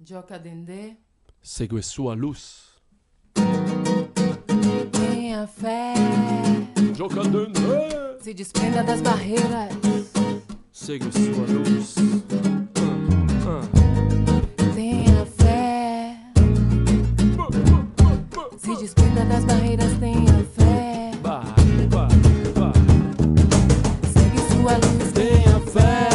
Gioca dendê. Segue sua luz. Tenha fé. Gioca dendê. Se desprenda das barreiras. Segue sua luz. Tenha fé. Se desprenda das barreiras, tenha fé. Segue sua luz, tenha fé.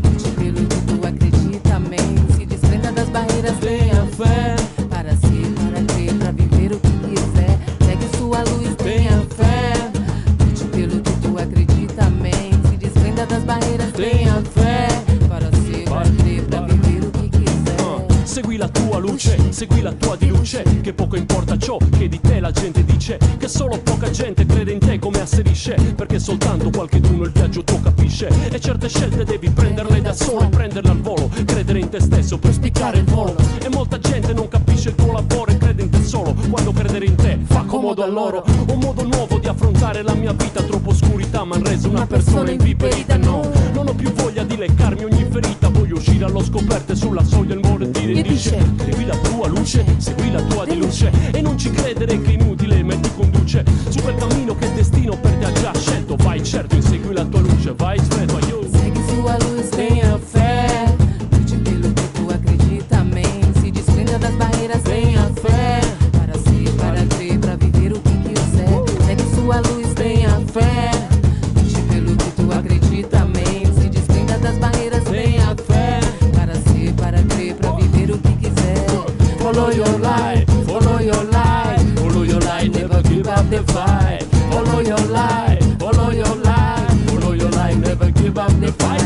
Lute pelo que tu acredita, amém. Se desprenda das barreiras, tenha fé. Para ser, para crer, para viver o que quiser. Segue sua luz, tenha fé. Lute pelo que tu acredita, amém. Se desprenda das barreiras, tenha fé. Para ser, para crer, para viver o que quiser. Segui la tua luce, segui la tua di luce. Che poco importa ciò che di te la gente dice. Che solo poca gente crede in te come asserisce. Perché soltanto qualcheduno il viaggio tuo capisce. E certe scelte devi prenderle da solo, prenderle al volo. Credere in te stesso per spiccare il volo. E molta gente non capisce il tuo lavoro e crede in te solo. Quando credere in te fa comodo a loro. Un modo nuovo di affrontare la mia vita. Troppa oscurità m'han reso una persona inviperita. No, non ho più voglia di leccarmi ogni ferita. Voglio uscire allo scoperto e sulla soglia il muore ti dice: segui la tua luce, segui la tua di luce. E non ci credere che è inutile, ma ti conduce su quel cammino che il destino per te ha già scelto. Vai certo, insegui la tua luce, vai stretto, aiuto. Segue sua luz, tenha fé. Lute pelo que tu acredita, amém. Se desprenda das barreiras, tenha fé. Para ser, para crer, para viver o que quiser. Segue sua luz, tenha fé. Lute pelo que tu acredita, amém. Se desprenda das barreiras, tenha fé. Para ser, para crer, para viver o que quiser. Follow your light, follow your light, follow your light, never give up the fight. Follow your light, follow your light, follow your light, never give up the fight.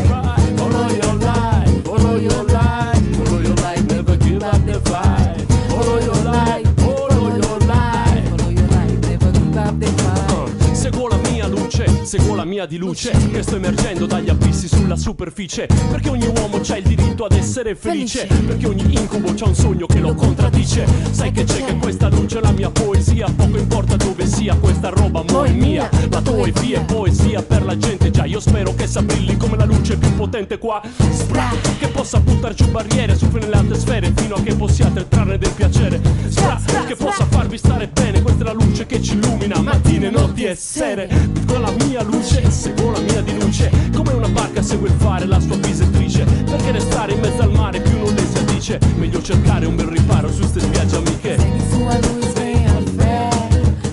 Follow your light, follow your light, follow your light, never give up the fight. Follow your light, follow your light, follow your light, never give up the fight. Seguo la mia luce, seguo la mia di luce, che sto emergendo dagli abissi sulla superficie. Perché ogni uomo c'ha il diritto ad essere felice. Perché ogni incubo c'ha un sogno che lo contraddice. Sai che c'è che questa luce è la mia poesia. Poco importa dove sia, questa roba mo' è mia. La tua è via, è poesia per la gente. Già io spero che s'abbrilli come la luce più potente qua. Spra, che possa buttar giù barriere su nelle alte sfere, fino a che possiate trarne del piacere. Spra, che possa farvi stare bene. Questa è la luce che ci illumina mattine, notti e sere. Con la mia luce, seguo la mia di luce. Come una barca segue il fare la sua bisettrice. Perché restare in mezzo al mare più non le si addice. Meglio cercare un bel riparo su ste spiagge amiche. Segue sua luz, tenha fé.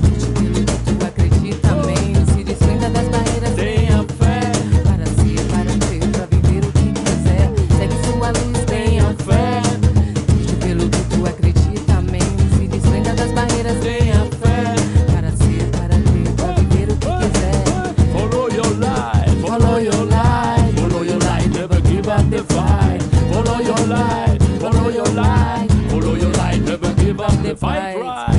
Lute pelo que tu acredita, amém. Se desprenda das barreiras, tenha fé. Para ser, para crer, para viver o que quiser. Segue sua luz, tenha fé. Lute pelo que tu acredita, amém. Se desprenda das barreiras, tenha fé. Para ser, para crer, para viver o que quiser. Follow your light, Follow your light, follow your light, never give up the fight. Follow your light, follow your light, follow your light, never give up the fight.